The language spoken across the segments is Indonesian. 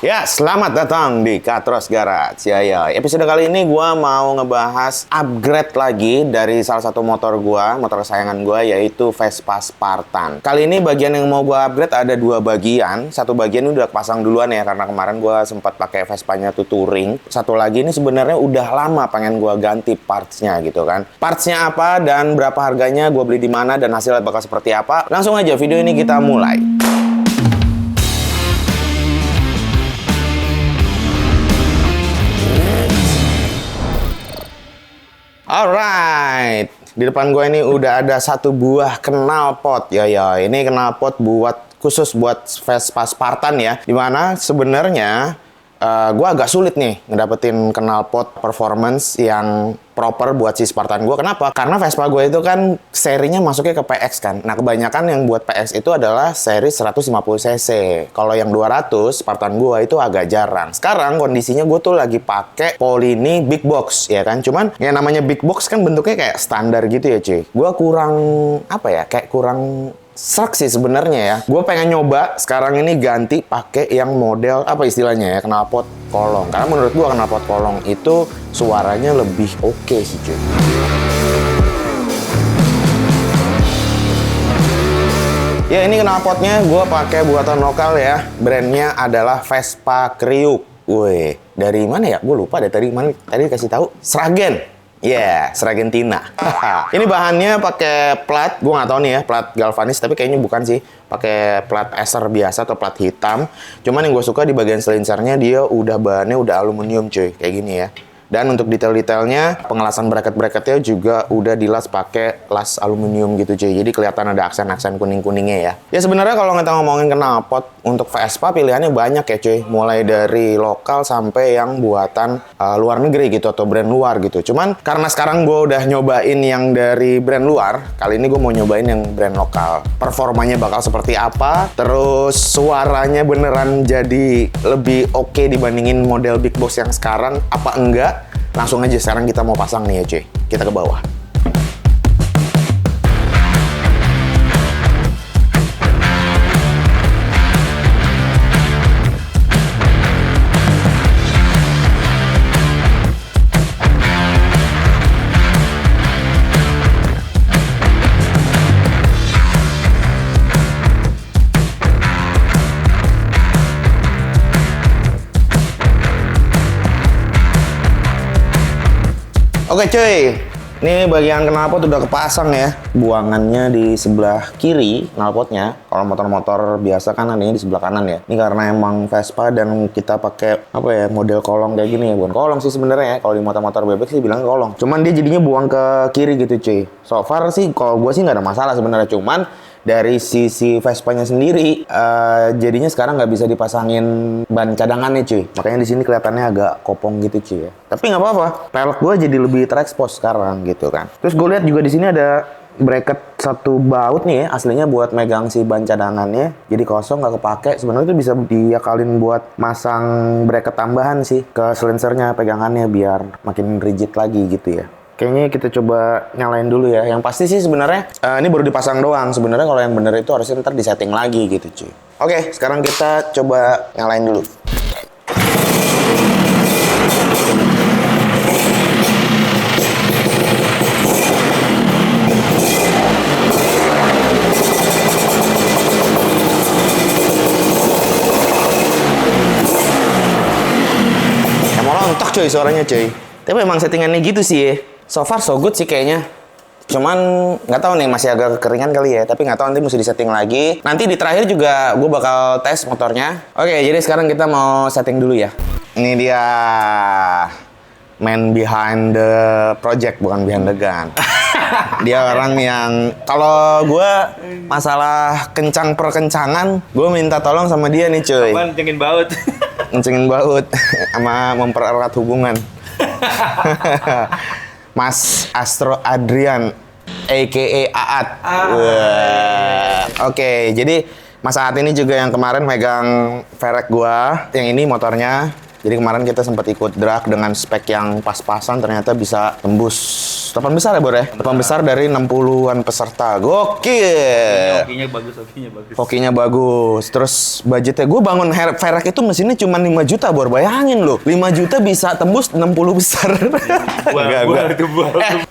Ya, selamat datang di Katros Garage. Ya. Episode kali ini gue mau ngebahas upgrade lagi dari salah satu motor kesayangan gue, yaitu Vespa Spartan. Kali ini bagian yang mau gue upgrade ada dua bagian. Satu bagian udah pasang duluan ya, karena kemarin gue sempat pakai Vespanya tuh touring. Satu lagi ini sebenarnya udah lama pengen gue ganti partsnya gitu kan. Partsnya apa dan berapa harganya, gue beli di mana dan hasilnya bakal seperti apa. Langsung aja video ini kita mulai. Alright, di depan gue ini udah ada satu buah knalpot ya. Ini knalpot khusus buat Vespa Spartan ya. Dimana sebenarnya gue agak sulit nih ngedapetin knalpot performance yang proper buat si Spartan gue. Kenapa? Karena Vespa gue itu kan serinya masuknya ke PX kan. Nah, kebanyakan yang buat PX itu adalah seri 150cc. Kalau yang 200, Spartan gue itu agak jarang. Sekarang kondisinya gue tuh lagi pakai Polini Big Box, ya kan? Cuman yang namanya Big Box kan bentuknya kayak standar gitu ya, cuy. Gue kurang, kayak kurang serak sih sebenarnya ya. Gue pengen nyoba sekarang ini ganti pakai yang model istilahnya ya, knalpot kolong. Karena menurut gue knalpot kolong itu suaranya lebih oke sih, cuy. Ya, ini knalpotnya gue pakai buatan lokal ya. Brandnya adalah Vespa Kriuk. Wih, dari mana ya? Gue lupa deh tadi kasih tahu. Sragen. Sragentina. Ini bahannya pakai plat, gue nggak tahu nih ya, plat galvanis, tapi kayaknya bukan sih. Pakai plat eser biasa atau plat hitam. Cuman yang gue suka di bagian selincernya dia bahannya udah aluminium, cuy, kayak gini ya. Dan untuk detail-detailnya, pengelasan bracket-bracketnya juga udah dilas pakai las aluminium gitu, cuy. Jadi kelihatan ada aksen-aksen kuning-kuningnya ya. Ya sebenarnya kalau kita ngomongin knalpot untuk Vespa pilihannya banyak ya, cuy. Mulai dari lokal sampai yang buatan luar negeri gitu atau brand luar gitu. Cuman karena sekarang gue udah nyobain yang dari brand luar, kali ini gue mau nyobain yang brand lokal. Performanya bakal seperti apa? Terus suaranya beneran jadi lebih oke dibandingin model Big Box yang sekarang apa enggak? Langsung aja sekarang kita mau pasang nih ya, cuy. Kita ke bawah. Oke cuy, ini bagian knalpot udah kepasang ya. Buangannya di sebelah kiri knalpotnya. Kalau motor-motor biasa kan adanya di sebelah kanan ya. Ini karena emang Vespa dan kita pakai model kolong kayak gini ya. Bukan kolong sih sebenarnya ya. Kalau di motor-motor bebek sih bilang kolong. Cuman dia jadinya buang ke kiri gitu cuy. So far sih kalau gue sih nggak ada masalah sebenarnya. Cuman dari sisi Vespanya sendiri, jadinya sekarang nggak bisa dipasangin ban cadangannya cuy. Makanya di sini kelihatannya agak kopong gitu cuy ya. Tapi nggak apa-apa, pelek gue jadi lebih terekspos sekarang gitu kan. Terus gue lihat juga di sini ada bracket satu baut nih ya, aslinya buat megang si ban cadangannya. Jadi kosong nggak kepake. Sebenarnya itu bisa diakalin buat masang bracket tambahan sih ke silencernya, pegangannya biar makin rigid lagi gitu ya. Kayaknya kita coba nyalain dulu ya. Yang pasti sih sebenarnya ini baru dipasang doang. Sebenarnya kalau yang bener itu harusnya ntar disetting lagi gitu cuy. Oke, sekarang kita coba nyalain dulu. Emang lontok cuy suaranya cuy. Tapi emang settingannya gitu sih ya. So far so good sih kayaknya. Cuman nggak tahu nih, masih agak kekeringan kali ya. Tapi nggak tahu, nanti mesti disetting lagi. Nanti di terakhir juga gue bakal tes motornya. Oke, jadi sekarang kita mau setting dulu ya. Ini dia man behind the project, bukan behind the gun. Dia orang yang kalau gue masalah kencang perkencangan, gue minta tolong sama dia nih cuy. Kencengin baut. Kencengin baut sama mempererat hubungan. Mas Astro Adrian, a.k.a. Aat. Oke, jadi Mas Aat ini juga yang kemarin megang Verek gua, yang ini motornya. Jadi kemarin kita sempat ikut drag dengan spek yang pas-pasan, ternyata bisa tembus 8 besar ya, Bor ya? 8 besar dari 60-an peserta. Gokil. Hokinya bagus, hokinya bagus. Hokinya bagus. Terus budgetnya, gue bangun Ferek itu mesinnya cuma 5 juta, Bor. Bayangin loh, 5 juta bisa tembus 60 besar.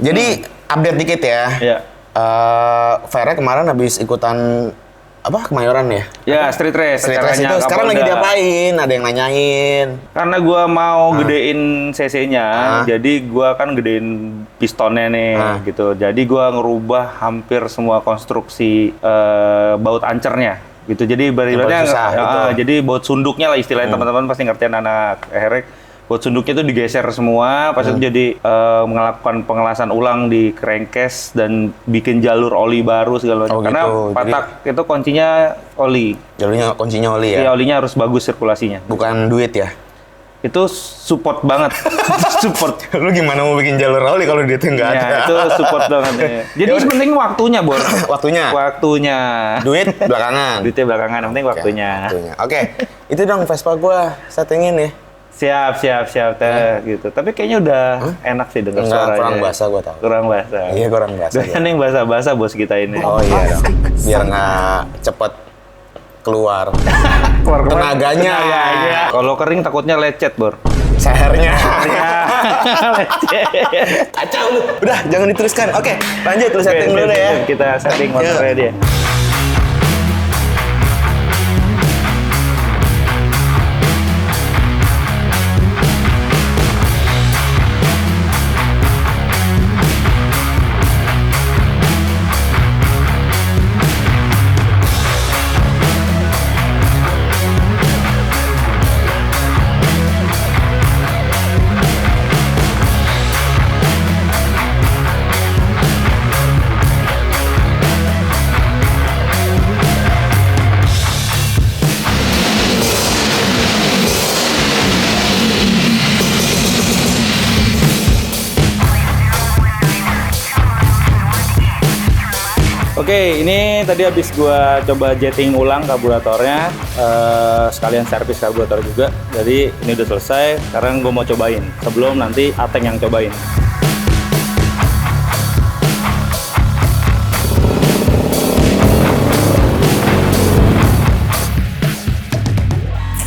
Jadi update dikit ya. Iya. Ferek kemarin habis ikutan apa, Kemayoran ya? Ya, street race. Street race itu sekarang lagi diapain? Ada yang nanyain. Karena gua mau gedein cc-nya, jadi gua kan gedein pistonnya nih, gitu. Jadi gua ngerubah hampir semua konstruksi baut ancernya, gitu. Jadi ibaratnya, jadi baut sunduknya lah istilahnya, teman-teman pasti ngertiin anak herek. Baut sunduknya itu digeser semua, pas itu jadi melakukan pengelasan ulang di crankcase dan bikin jalur oli baru segala macam. Karena gitu. patak itu kuncinya oli. Jalurnya kuncinya oli ya? Iya, olinya harus bagus sirkulasinya. Bukan duit ya? Itu support banget. Support. Lu gimana mau bikin jalur oli kalau duitnya nggak ada? Ya, itu support banget. Ya. Jadi penting waktunya, Bor. Waktunya. Duit belakangan. Duitnya belakangan, yang penting waktunya. Oke. Itu dong Vespa gua settingin ya. Siap, gitu. Tapi kayaknya udah enak sih dengar suaranya. Kurang basah gua tahu. Kurang basah. Iya, kurang basah. Kan yang basah-basah bos kita ini. Oh iya dong. Biar nggak cepet keluar. Tenaganya. Kalau kering takutnya lecet, Bor. Sehernya. Lecet. Kacau lu. Udah, jangan diteruskan. Oke, lanjut lu setting dulu deh ya. Kita setting motornya dia. Oke, ini tadi habis gua coba jetting ulang karburatornya, sekalian servis karburator juga. Jadi ini udah selesai, sekarang gua mau cobain sebelum nanti Ateng yang cobain.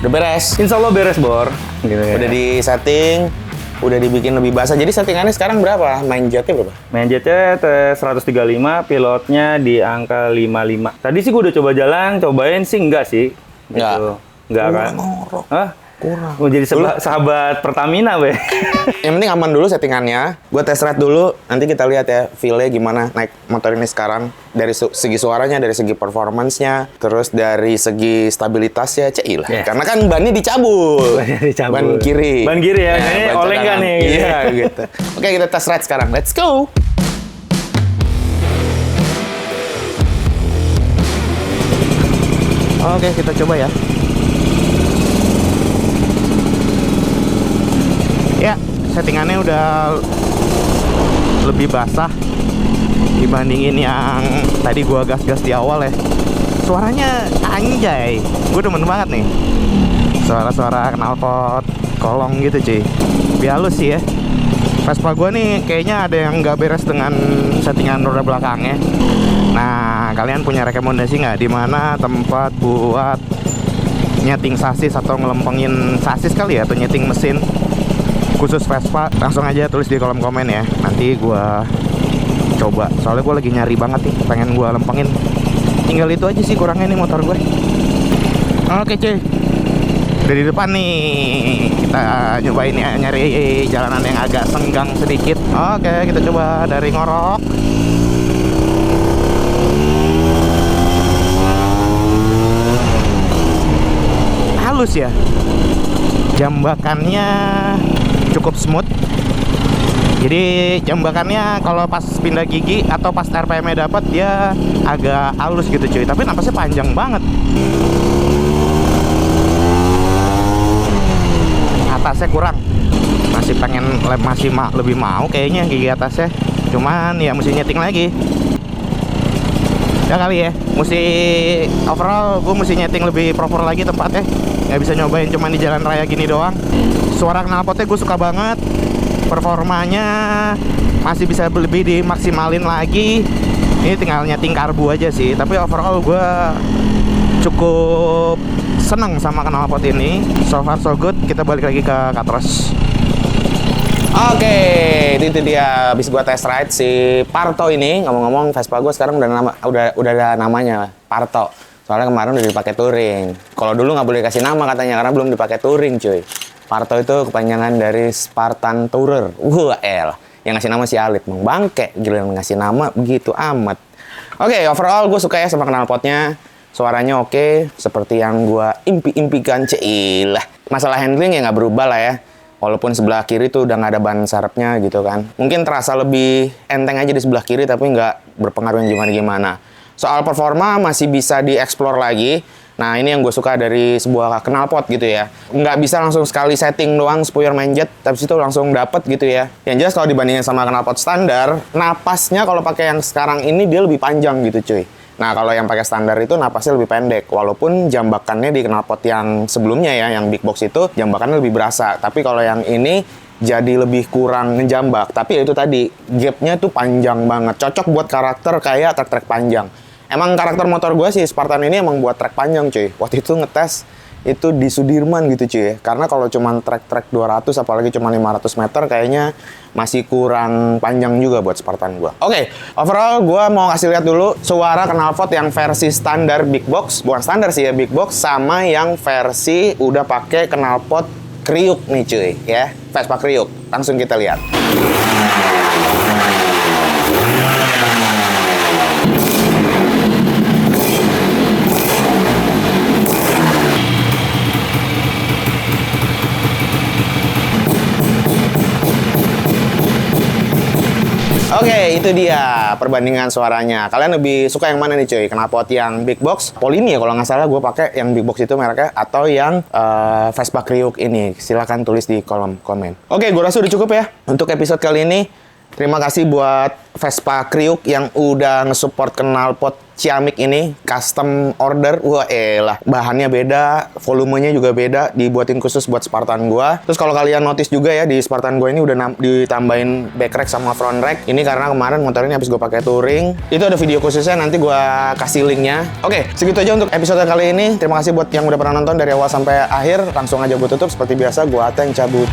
Udah beres. Insya Allah beres, Bor. Gitu, ya. Udah di setting, udah dibikin lebih basah. Jadi settingannya sekarang berapa? Main jetnya berapa? Main jetnya 135, pilotnya di angka 55. Tadi sih gue udah coba jalan, cobain sih enggak sih. Gitu. Enggak kan? Hah? Kurang. Mau jadi sahabat Pertamina, be. Yang penting aman dulu settingannya. Gue test ride dulu, nanti kita lihat ya feel-nya gimana naik motor ini sekarang. Dari segi suaranya, dari segi performance-nya, terus dari segi stabilitasnya, lah. Yeah. Karena kan bannya dicabut. Ban kiri. Ban kiri ya, ini oleng nggak nih? Iya, gitu. Oke, kita test ride sekarang. Let's go! Oke, kita coba ya. Ya, settingannya udah lebih basah dibandingin yang tadi gua gas-gas di awal ya. Suaranya anjay, gue demen banget nih. Suara-suara knalpot kolong gitu cuy. Lebih halus sih ya. Vespa gua nih kayaknya ada yang nggak beres dengan settingan roda belakangnya. Nah, kalian punya rekomendasi nggak di mana tempat buat nyeting sasis atau ngelempengin sasis kali ya, atau nyeting mesin khusus Vespa? Langsung aja tulis di kolom komen ya, nanti gua coba. Soalnya gua lagi nyari banget nih, pengen gua lempengin. Tinggal itu aja sih kurangnya nih motor gue. Oke cuy, udah di depan nih, kita nyobain ya, nyari jalanan yang agak senggang sedikit. Oke, kita coba dari Ngorok. Halus ya, jambakannya cukup smooth. Jadi jambakannya kalau pas pindah gigi atau pas RPM-nya dapat dia agak halus gitu cuy, tapi napasnya panjang banget. Atasnya kurang, masih pengen lebih mau kayaknya gigi atasnya, cuman ya mesti nyeting lagi. Ya kali ya, mesti overall gue mesti nyeting lebih proper lagi tempatnya. Nggak bisa nyobain cuman di jalan raya gini doang. Suara knalpotnya gue suka banget. performanya masih bisa lebih dimaksimalin lagi. Ini tinggal nyeting karbu aja sih. Tapi overall gue cukup seneng sama knalpot ini. So far so good. Kita balik lagi ke Katros. Oke, itu dia habis gua test ride si Parto ini. Ngomong-ngomong, Vespa gua sekarang udah ada namanya, Parto. Soalnya kemarin udah dipakai touring. Kalau dulu nggak boleh kasih nama katanya karena belum dipakai touring, cuy. Parto itu kepanjangan dari Spartan Tourer. Yang ngasih nama si Alit, Bang Bangke. Gila yang ngasih nama begitu amat. Oke, overall gue suka ya sama knalpotnya. Suaranya oke, seperti yang gua impi-impikan, cilah. Masalah handling ya nggak berubah lah ya. Walaupun sebelah kiri tuh udah nggak ada ban serepnya gitu kan. Mungkin terasa lebih enteng aja di sebelah kiri tapi nggak berpengaruh yang gimana-gimana. Soal performa masih bisa dieksplor lagi. Nah ini yang gue suka dari sebuah knalpot gitu ya. Nggak bisa langsung sekali setting doang spoiler manjet, tapi itu langsung dapet gitu ya. Yang jelas kalau dibandingin sama knalpot standar, napasnya kalau pakai yang sekarang ini dia lebih panjang gitu cuy. Nah, kalau yang pakai standar itu napasnya lebih pendek. Walaupun jambakannya di knalpot yang sebelumnya ya, yang big box itu jambakannya lebih berasa. Tapi kalau yang ini jadi lebih kurang ngejambak. Tapi itu tadi, gapnya tuh panjang banget. Cocok buat karakter kayak trek-trek panjang. Emang karakter motor gue sih, Spartan ini emang buat trek panjang cuy. Waktu itu ngetes itu di Sudirman gitu cuy ya. Karena kalau cuma trek-trek 200 apalagi cuma 500 meter kayaknya masih kurang panjang juga buat Spartan gua. Oke, overall gua mau kasih lihat dulu suara knalpot yang versi standar big box, bukan standar sih ya big box, sama yang versi udah pakai knalpot kriuk nih cuy ya. Vespa kriuk. Langsung kita lihat. Oke, itu dia perbandingan suaranya. Kalian lebih suka yang mana nih cuy? Knalpot yang big box, Polini ya kalau nggak salah gue pakai yang big box itu mereknya, atau yang Vespa Kriuk ini? Silahkan tulis di kolom komen. Oke, gue rasa udah cukup ya untuk episode kali ini. Terima kasih buat Vespa Kriuk yang udah nge-support knalpot Ciamik ini, custom order. Wah elah, bahannya beda, volumenya juga beda, dibuatin khusus buat Spartan gua. Terus kalau kalian notice juga ya, di Spartan gua ini udah ditambahin back rack sama front rack. Ini karena kemarin motor ini habis gua pakai touring. Itu ada video khususnya, nanti gua kasih linknya. Oke, segitu aja untuk episode kali ini. Terima kasih buat yang udah pernah nonton dari awal sampai akhir. Langsung aja gua tutup, seperti biasa gua Ateng cabut.